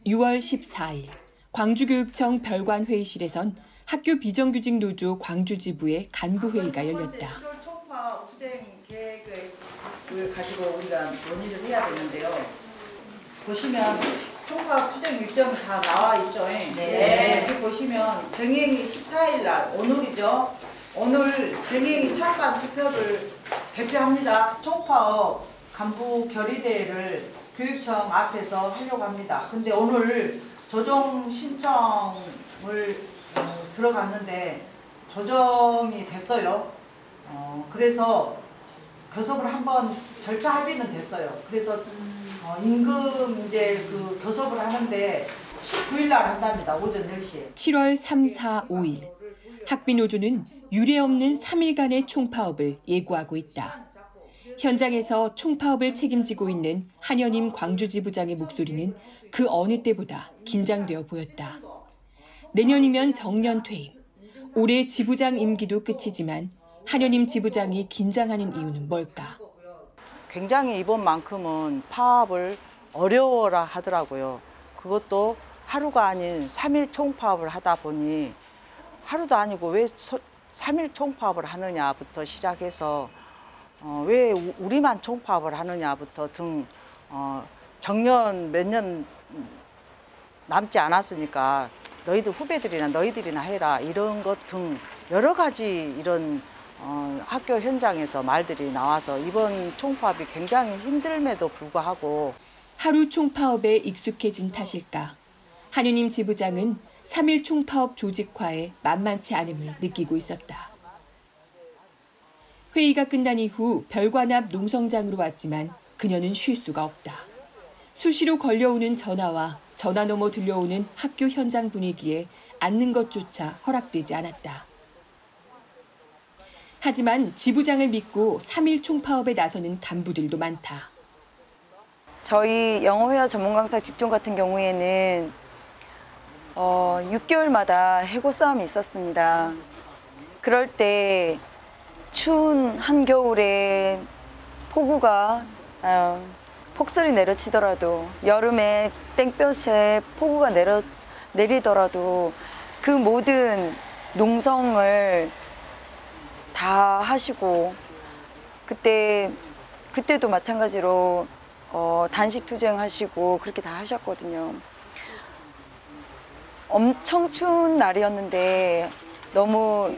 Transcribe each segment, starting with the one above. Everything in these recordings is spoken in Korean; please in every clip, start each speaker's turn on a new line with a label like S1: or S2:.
S1: 6월 14일 광주교육청 별관회의실에선 학교 비정규직 노조 광주지부의 간부회의가 열렸다.
S2: 7월 총파 후쟁 계획을 가지고 우리가 논의를 해야 되는데요. 보시면 총파 후쟁 일정 다 나와 있죠. 네. 여기 보시면 정행이 14일 날 오늘이죠. 오늘 정행이 찬반 투표를 개표합니다. 총파업 간부 결의대회를 교육청 앞에서 하려고 합니다. 근데 오늘 조정 신청을 들어갔는데 조정이 됐어요. 그래서 교섭을 한번 절차 합의는 됐어요. 그래서 임금 이제 그 교섭을 하는데 19일 날 한답니다. 오전 10시에.
S1: 7월 3, 4, 5일 학비노조는 유례없는 3일간의 총파업을 예고하고 있다. 현장에서 총파업을 책임지고 있는 한현임 광주지부장의 목소리는 그 어느 때보다 긴장되어 보였다. 내년이면 정년 퇴임. 올해 지부장 임기도 끝이지만 한현임 지부장이 긴장하는 이유는 뭘까?
S3: 굉장히 이번만큼은 파업을 어려워라 하더라고요. 그것도 하루가 아닌 3일 총파업을 하다 보니 하루도 아니고 왜 3일 총파업을 하느냐부터 시작해서 왜 우리만 총파업을 하느냐부터 등 정년 몇 년 남지 않았으니까 너희들 후배들이나 너희들이나 해라 이런 것 등 여러 가지 이런 학교 현장에서 말들이 나와서 이번 총파업이 굉장히 힘듦에도 불구하고
S1: 하루 총파업에 익숙해진 탓일까? 한현임 지부장은 3일 총파업 조직화에 만만치 않음을 느끼고 있었다. 회의가 끝난 이후 별관 앞 농성장으로 왔지만 그녀는 쉴 수가 없다. 수시로 걸려오는 전화와 전화 넘어 들려오는 학교 현장 분위기에 앉는 것조차 허락되지 않았다. 하지만 지부장을 믿고 3일 총파업에 나서는 간부들도 많다.
S4: 저희 영어회화 전문 강사 직종 같은 경우에는 6개월마다 해고 싸움이 있었습니다. 그럴 때 추운 한겨울에 폭우가 폭설이 내려치더라도 여름에 땡볕에 폭우가 내리더라도 그 모든 농성을 다 하시고 그때도 마찬가지로 단식 투쟁하시고 그렇게 다 하셨거든요. 엄청 추운 날이었는데 너무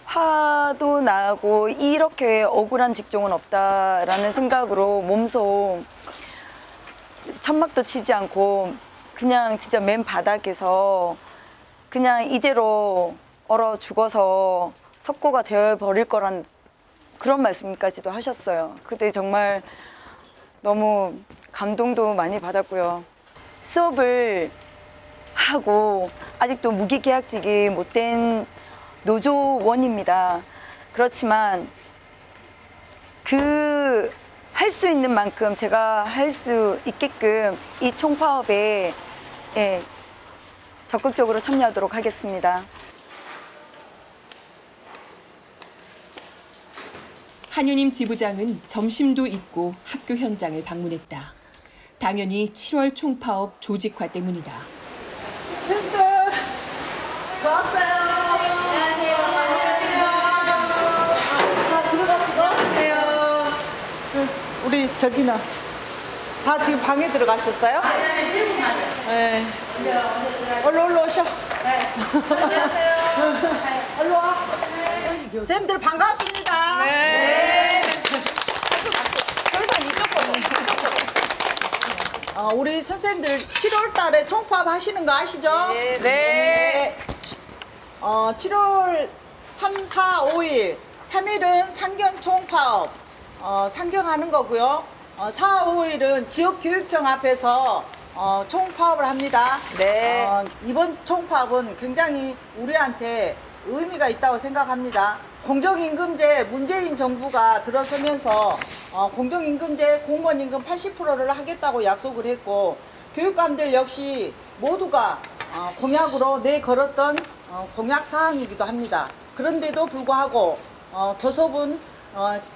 S4: 화도 나고 이렇게 억울한 직종은 없다라는 생각으로 몸소 천막도 치지 않고 그냥 진짜 맨 바닥에서 그냥 이대로 얼어 죽어서 석고가 되어버릴 거란 그런 말씀까지도 하셨어요. 그때 정말 너무 감동도 많이 받았고요. 수업을 하고 아직도 무기계약직이 못된 노조원입니다. 그렇지만 할 수 있는 만큼 제가 할 수 있게끔 이 총파업에 적극적으로 참여하도록 하겠습니다.
S1: 한현임 지부장은 점심도 잊고 학교 현장을 방문했다. 당연히 7월 총파업 조직화 때문이다.
S2: 쌤들, 저 왔어요. 안녕하세요. 다 들어가시고. 안녕하세요. 우리 저기는 다 지금 방에 들어가셨어요? 네, 세분하죠. 네. 얼른 오셔. 네. 안녕하세요. 얼른 와. 네. 쌤들 반갑습니다. 네. 우리 선생님들 7월 달에 총파업 하시는 거 아시죠?
S4: 네. 네.
S2: 7월 3, 4, 5일 3일은 상경 총파업 상경하는 거고요. 4, 5일은 지역교육청 앞에서 총파업을 합니다. 네. 이번 총파업은 굉장히 우리한테 의미가 있다고 생각합니다. 공정임금제 문재인 정부가 들어서면서 공정임금제 공무원임금 80%를 하겠다고 약속을 했고 교육감들 역시 모두가 공약으로 내걸었던 공약 사항이기도 합니다. 그런데도 불구하고 교섭은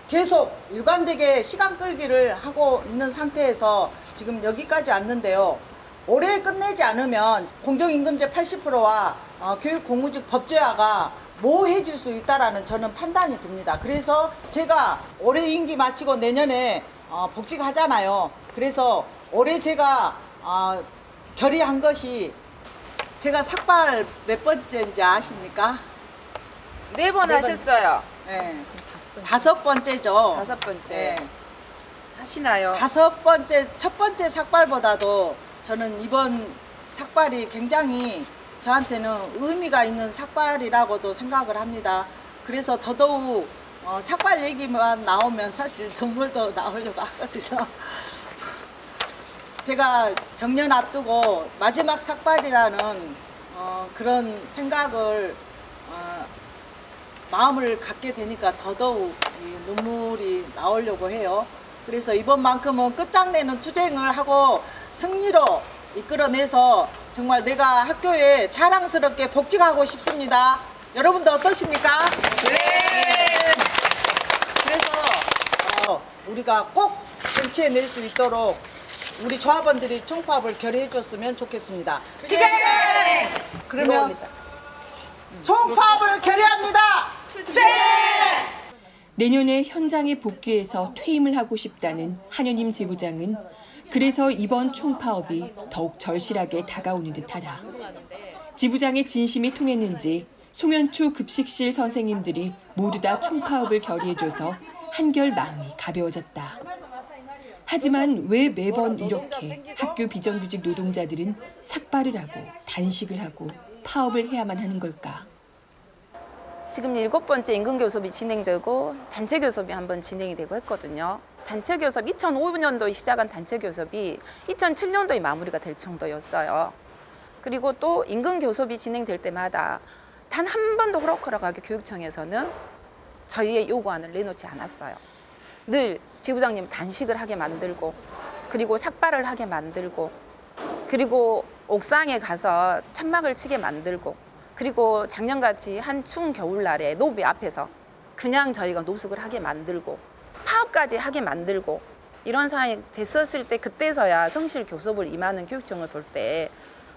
S2: 계속 일관되게 시간 끌기를 하고 있는 상태에서 지금 여기까지 왔는데요. 올해 끝내지 않으면 공정임금제 80%와 교육공무직 법제화가 모호해질 수 있다라는 저는 판단이 듭니다. 그래서 제가 올해 임기 마치고 내년에 복직하잖아요. 그래서 올해 제가 결의한 것이 제가 삭발 몇 번째인지 아십니까?
S5: 4번 하셨어요.
S2: 네. 5번째죠.
S5: 5번째.
S2: 네.
S5: 하시나요?
S2: 5번째, 첫 번째 삭발보다도 저는 이번 삭발이 굉장히 저한테는 의미가 있는 삭발이라고도 생각을 합니다. 그래서 더더욱 삭발 얘기만 나오면 사실 눈물도 나오려고 하거든요. 제가 정년 앞두고 마지막 삭발이라는 그런 생각을 마음을 갖게 되니까 더더욱 눈물이 나오려고 해요. 그래서 이번만큼은 끝장내는 투쟁을 하고 승리로 이끌어내서 정말 내가 학교에 자랑스럽게 복직하고 싶습니다. 여러분도 어떠십니까? 네. 그래서 우리가 꼭 쟁취해낼 수 있도록 우리 조합원들이 총파업을 결의해 줬으면 좋겠습니다. 투쟁! 그러면 총파업을 결의합니다. 투쟁!
S1: 내년에 현장에 복귀해서 퇴임을 하고 싶다는 한여님 지부장은 그래서 이번 총파업이 더욱 절실하게 다가오는 듯하다. 지부장의 진심이 통했는지 송현초 급식실 선생님들이 모두 다 총파업을 결의해줘서 한결 마음이 가벼워졌다. 하지만 왜 매번 이렇게 학교 비정규직 노동자들은 삭발을 하고 단식을 하고 파업을 해야만 하는 걸까?
S6: 지금 7번째 임금교섭이 진행되고 단체교섭이 한번 진행이 되고 했거든요. 단체교섭 2005년도에 시작한 단체교섭이 2007년도에 마무리가 될 정도였어요. 그리고 또 임금교섭이 진행될 때마다 단 한 번도 호락호락하게 교육청에서는 저희의 요구안을 내놓지 않았어요. 늘 지부장님 단식을 하게 만들고 그리고 삭발을 하게 만들고 그리고 옥상에 가서 천막을 치게 만들고 그리고 작년같이 한 추운 겨울날에 노비 앞에서 그냥 저희가 노숙을 하게 만들고 파업까지 하게 만들고 이런 상황이 됐었을 때 그때서야 성실 교섭을 임하는 교육청을 볼 때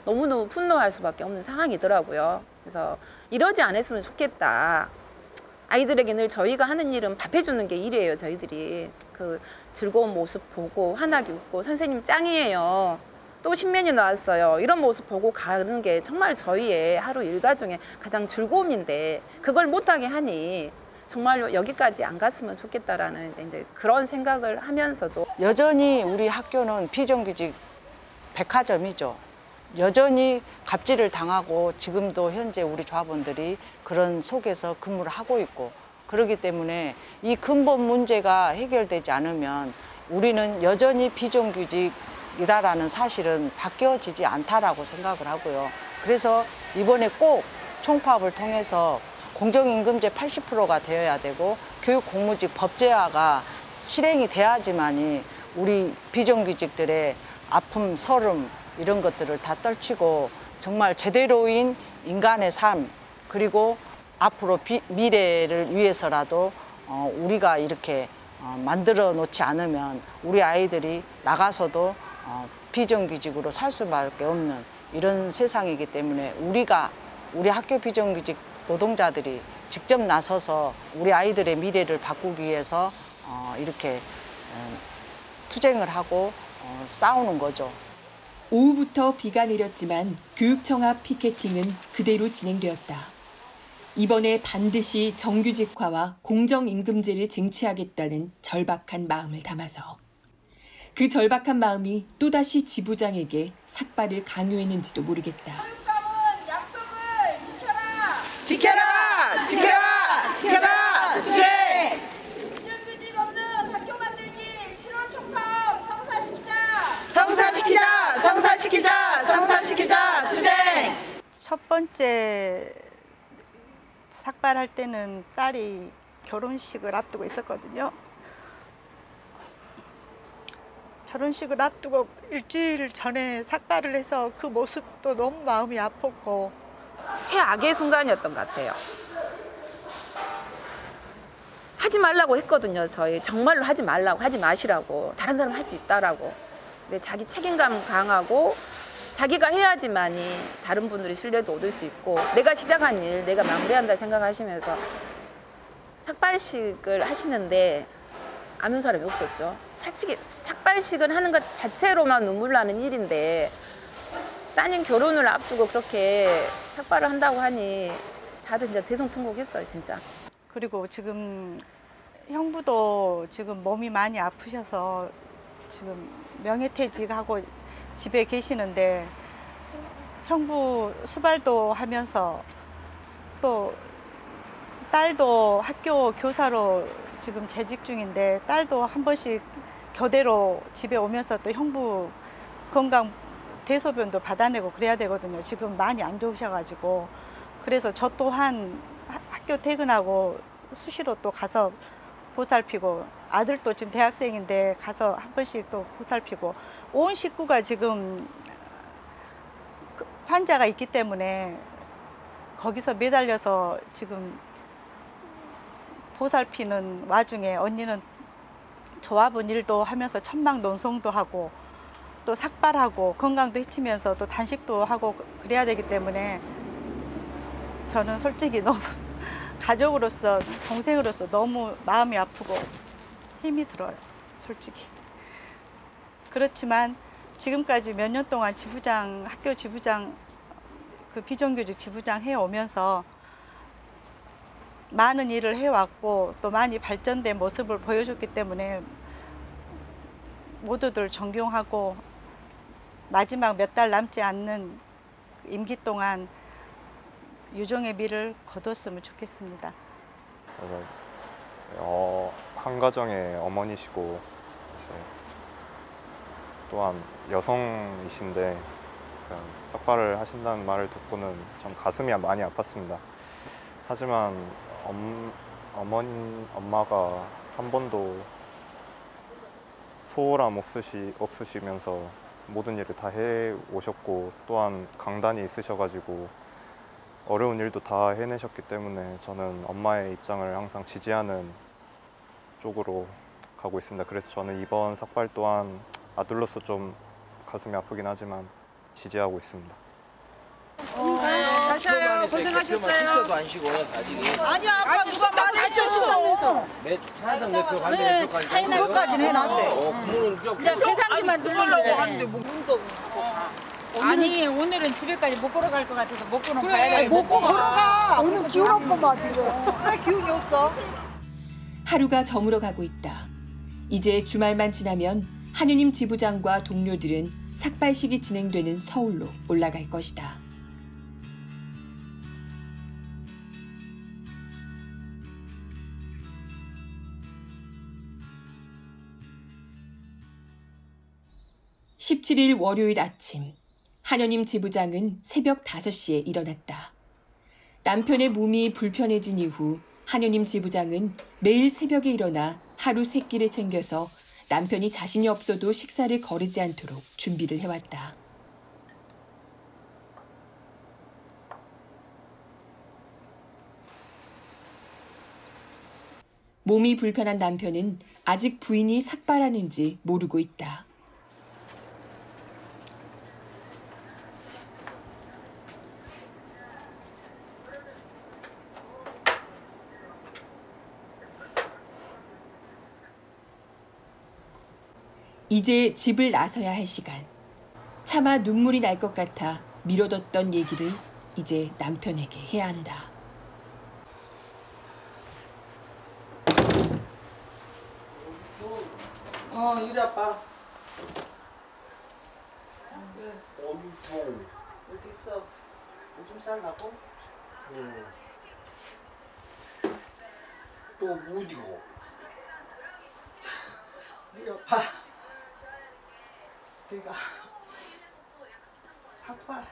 S6: 너무너무 분노할 수밖에 없는 상황이더라고요. 그래서 이러지 않았으면 좋겠다. 아이들에게 늘 저희가 하는 일은 밥 해주는 게 일이에요. 저희들이 그 즐거운 모습 보고 환하게 웃고 선생님 짱이에요. 또 신면이 나왔어요. 이런 모습 보고 가는 게 정말 저희의 하루 일과 중에 가장 즐거움인데 그걸 못하게 하니 정말로 여기까지 안 갔으면 좋겠다라는 이제 그런 생각을 하면서도
S3: 여전히 우리 학교는 비정규직 백화점이죠. 여전히 갑질을 당하고 지금도 현재 우리 조합원들이 그런 속에서 근무를 하고 있고 그렇기 때문에 이 근본 문제가 해결되지 않으면 우리는 여전히 비정규직이다라는 사실은 바뀌어지지 않다라고 생각을 하고요. 그래서 이번에 꼭 총파업을 통해서 공정임금제 80%가 되어야 되고 교육공무직 법제화가 실행이 돼야지만이 우리 비정규직들의 아픔, 서름 이런 것들을 다 떨치고 정말 제대로인 인간의 삶 그리고 앞으로 미래를 위해서라도 우리가 이렇게 만들어 놓지 않으면 우리 아이들이 나가서도 비정규직으로 살 수밖에 없는 이런 세상이기 때문에 우리 학교 비정규직 노동자들이 직접 나서서 우리 아이들의 미래를 바꾸기 위해서 이렇게 투쟁을 하고 싸우는 거죠.
S1: 오후부터 비가 내렸지만 교육청 앞 피케팅은 그대로 진행되었다. 이번에 반드시 정규직화와 공정임금제를 쟁취하겠다는 절박한 마음을 담아서 그 절박한 마음이 또다시 지부장에게 삭발을 강요했는지도 모르겠다.
S2: 지켜라! 지켜라! 지켜라! 투쟁!
S7: 비정규직 없는 학교 만들기 7월 총파업 성사시키자!
S2: 성사시키자! 성사시키자! 성사시키자! 투쟁!
S8: 첫 번째 삭발할 때는 딸이 결혼식을 앞두고 있었거든요. 결혼식을 앞두고 일주일 전에 삭발을 해서 그 모습도 너무 마음이 아팠고
S6: 최악의 순간이었던 것 같아요. 하지 말라고 했거든요. 저희 정말로 하지 말라고 하지 마시라고 다른 사람 할 수 있다라고. 근데 자기 책임감 강하고 자기가 해야지만이 다른 분들이 신뢰도 얻을 수 있고 내가 시작한 일 내가 마무리한다 생각하시면서 삭발식을 하시는데 안 온 사람이 없었죠. 솔직히 삭발식을 하는 것 자체로만 눈물 나는 일인데 따님 결혼을 앞두고 그렇게 삭발을 한다고 하니 다들 진짜 대성통곡했어요, 진짜.
S8: 그리고 지금 형부도 지금 몸이 많이 아프셔서 지금 명예퇴직하고 집에 계시는데 형부 수발도 하면서 또 딸도 학교 교사로 지금 재직 중인데 딸도 한 번씩 교대로 집에 오면서 또 형부 건강 대소변도 받아내고 그래야 되거든요. 지금 많이 안 좋으셔가지고. 그래서 저 또한 학교 퇴근하고 수시로 또 가서 보살피고, 아들도 지금 대학생인데 가서 한 번씩 또 보살피고, 온 식구가 지금 환자가 있기 때문에 거기서 매달려서 지금 보살피는 와중에 언니는 조합원 일도 하면서 천막논송도 하고 또 삭발하고 건강도 해치면서 또 단식도 하고 그래야 되기 때문에 저는 솔직히 너무 가족으로서 동생으로서 너무 마음이 아프고 힘이 들어요, 솔직히. 그렇지만 지금까지 몇 년 동안 지부장, 학교 지부장, 그 비정규직 지부장 해오면서 많은 일을 해왔고 또 많이 발전된 모습을 보여줬기 때문에 모두들 존경하고 마지막 몇 달 남지 않는 임기 동안 유종의 미를 거뒀으면 좋겠습니다.
S9: 한 가정의 어머니시고 또한 여성이신데 삭발을 하신다는 말을 듣고는 참 가슴이 많이 아팠습니다. 하지만 엄마가 한 번도 소홀함 없으시면서 모든 일을 다 해오셨고 또한 강단이 있으셔가지고 어려운 일도 다 해내셨기 때문에 저는 엄마의 입장을 항상 지지하는 쪽으로 가고 있습니다. 그래서 저는 이번 삭발 또한 아들로서 좀 가슴이 아프긴 하지만 지지하고 있습니다.
S7: 가셔요. 고생하셨어요.
S10: 도 안 쉬고 아직.
S7: 아니야, 아빠 누가 말했어.
S10: 항상 내표 관련
S2: 그것까지는 해놨대.
S10: 그거는
S11: 그냥 계산기만
S7: 그러려고 하는데 뭐 눈도 없고 가.
S11: 아니 오늘은 집에까지 못 걸어갈 것 같아서 먹고는 가야 돼.
S2: 먹고 걸어가. 오늘 기운 없고 봐 지금. 왜 기운이 없어?
S1: 하루가 저물어 가고 있다. 이제 주말만 지나면 한유님 지부장과 동료들은 삭발식이 진행되는 서울로 올라갈 것이다. (17일) 월요일 아침, 한여님 지부장은 새벽 5시에 일어났다. 남편의 몸이 불편해진 이후 한여님 지부장은 매일 새벽에 일어나 하루 3끼를 챙겨서 남편이 자신이 없어도 식사를 거르지 않도록 준비를 해왔다. 몸이 불편한 남편은 아직 부인이 삭발하는지 모르고 있다. 이제 집을 나서야 할 시간. 차마 눈물이 날 것 같아 미뤄뒀던 얘기를 이제 남편에게 해야 한다.
S2: 유리 아빠.
S10: 엄통.
S2: 여기 있어. 오줌 쌀라고?
S10: 또 어디고?
S2: 유리 아빠. 내가 삭발.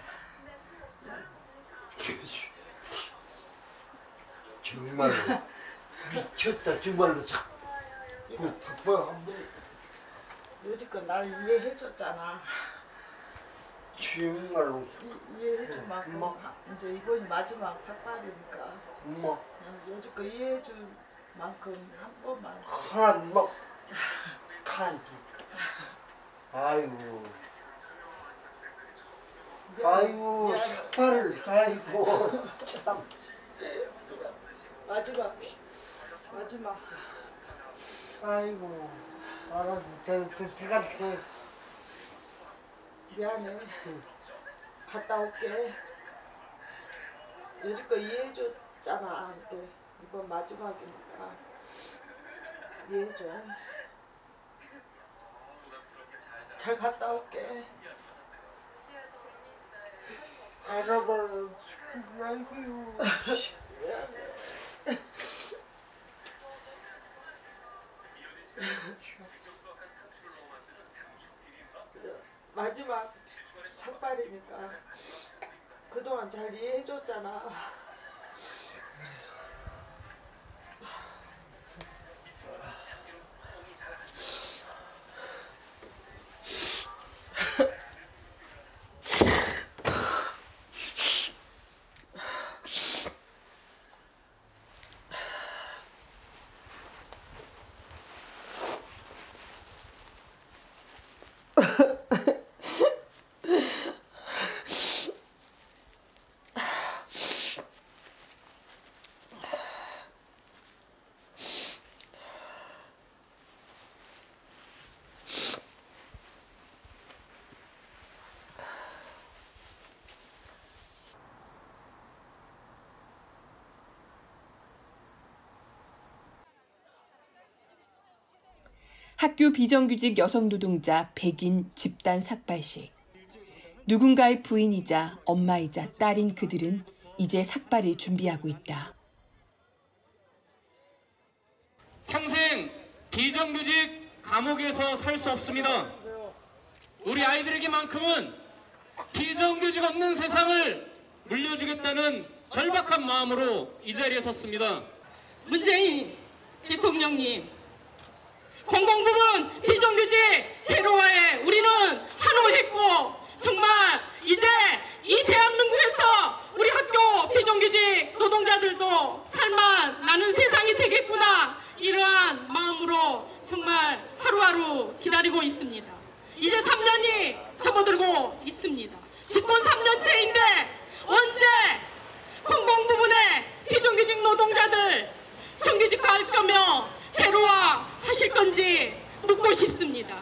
S10: 정말로 미쳤다 정말로. 그 팍팍 한번
S2: 여지껏 날 이해해줬잖아.
S10: 정말로
S2: 이해해준 만큼 이제 이번이 마지막 삭발이니까
S10: 엄마
S2: 여지껏 이해해준 만큼 한 번만.
S10: 칸막 칸. 아이고 아이고 삭발을 아이고 참.
S2: 마지막.
S10: 아이고 알았어 들어갔어.
S2: 미안해. 갔다 올게. 여지껏 이해해줬잖아. 근데 이번 마지막이니까 이해해줘. 잘 갔다 올게.
S10: 알아봐요. 아이고요.
S2: 마지막 삭발이니까 그동안 잘 이해해줬잖아.
S1: 학교 비정규직 여성 노동자 100인 집단 삭발식. 누군가의 부인이자 엄마이자 딸인 그들은 이제 삭발을 준비하고 있다.
S12: 평생 비정규직 감옥에서 살 수 없습니다. 우리 아이들에게만큼은 비정규직 없는 세상을 물려주겠다는 절박한 마음으로 이 자리에 섰습니다.
S13: 문재인 대통령님, 공공부문 비정규직 제로화에 우리는 환호했고 정말 이제 이 대한민국에서 우리 학교 비정규직 노동자들도 살만 나는 세상이 되겠구나, 이러한 마음으로 정말 하루하루 기다리고 있습니다. 이제 3년이 접어들고 있습니다. 집권 3년째인데 언제 공공부문의 비정규직 노동자들 정규직화할 거며 제로화 하실 건지 묻고 싶습니다.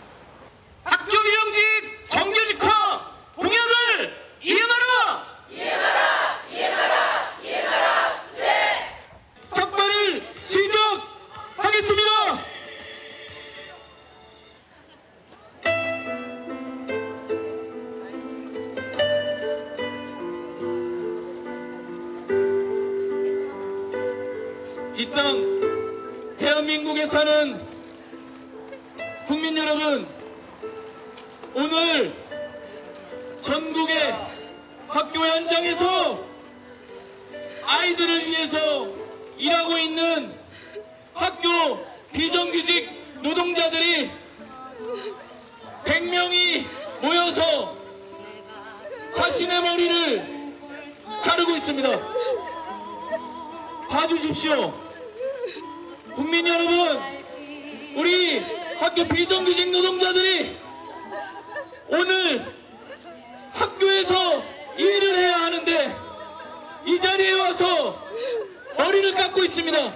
S12: 학교 비정규직 정규직화 공약을 이행하라! 이행하라! 이행하라! 이행하라! 네! 삭발을 시작하겠습니다! 이 땅 대한민국에 사는 국민 여러분, 오늘 전국의 학교 현장에서 아이들을 위해서 일하고 있는 학교 비정규직 노동자들이 100명이 모여서 자신의 머리를 자르고 있습니다. 봐주십시오. 국민 여러분, 우리 학교 비정규직 노동자들이 오늘 학교에서 일을 해야 하는데 이 자리에 와서 머리를 깎고 있습니다.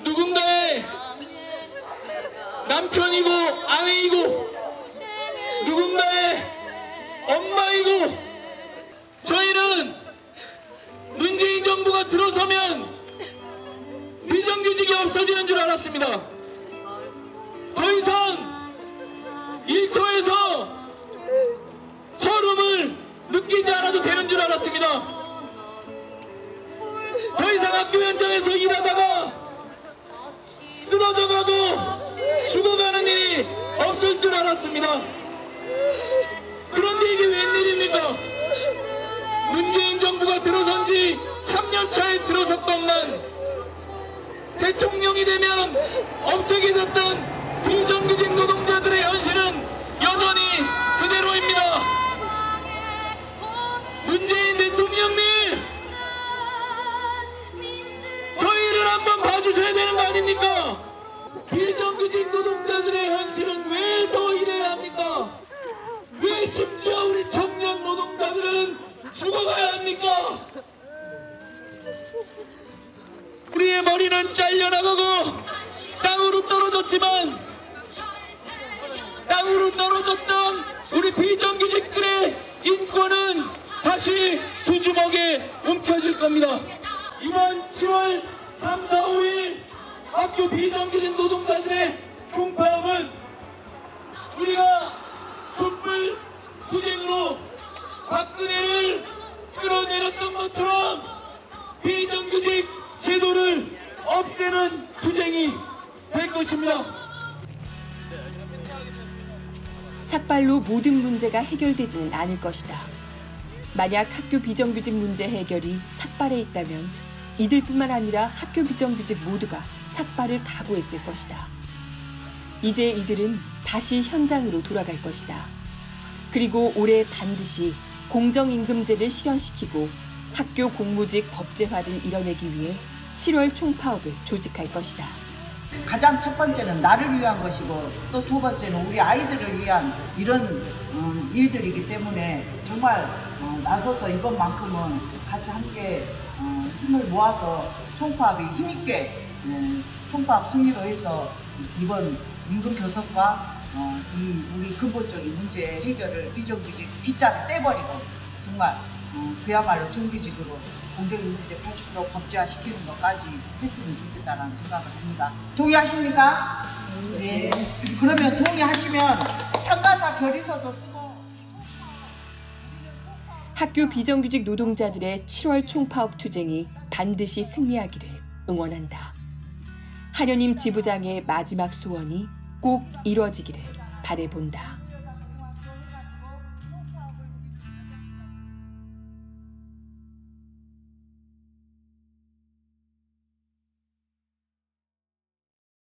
S12: 누군가의 남편이고 아내이고 누군가의 엄마이고, 저희는 문재인 정부가 들어서면 비정규직이 없어지는 줄 알았습니다. 더 이상 일터에서 서름을 느끼지 않아도 되는 줄 알았습니다. 더 이상 학교 현장에서 일하다가 쓰러져가고 죽어가는 일이 없을 줄 알았습니다. 그런데 이게 웬일입니까? 문재인 정부가 들어선 지 3년 차에 들어섰건만 대통령이 되면 없애게 됐던 비정규직 노동자들의 현실은 여전히 그대로입니다. 문재인 대통령님, 저희를 한번 봐주셔야 되는 거 아닙니까? 비정규직 노동자들의 현실은 왜 더 이래야 합니까? 왜 왜 심지어 우리 청년 노동자들은 죽어가야 합니까? 우리의 머리는 잘려나가고 땅으로 떨어졌지만 땅으로 떨어졌던 우리 비정규직들의 인권은 다시 두 주먹에 움켜질 겁니다. 이번 7월 3, 4, 5일 학교 비정규직 노동자들의 총파업은 우리가 촛불 투쟁으로 박근혜를 끌어내렸던 것처럼 비정규직 제도를 없애는 투쟁이 될 것입니다.
S1: 삭발로 모든 문제가 해결되지는 않을 것이다. 만약 학교 비정규직 문제 해결이 삭발에 있다면 이들뿐만 아니라 학교 비정규직 모두가 삭발을 각오했을 것이다. 이제 이들은 다시 현장으로 돌아갈 것이다. 그리고 올해 반드시 공정임금제를 실현시키고 학교 공무직 법제화를 이뤄내기 위해 7월 총파업을 조직할 것이다.
S2: 가장 첫 번째는 나를 위한 것이고 또 두 번째는 우리 아이들을 위한 이런 일들이기 때문에 정말 나서서 이번만큼은 같이 함께 힘을 모아서 총파업이 힘있게 총파업 승리로 해서 이번 임금 교섭과 이 우리 근본적인 문제 해결을 비정규직 빗자루 떼버리고 정말 그야말로 정규직으로 공정임금제 80% 법제화시키는 것까지 했으면 좋겠다는 생각을 합니다. 동의하십니까? 네. 그러면 동의하시면 평가사 결의서도 쓰고
S1: 학교 비정규직 노동자들의 7월 총파업 투쟁이 반드시 승리하기를 응원한다. 한여님 지부장의 마지막 소원이 꼭 이뤄지기를 바라본다.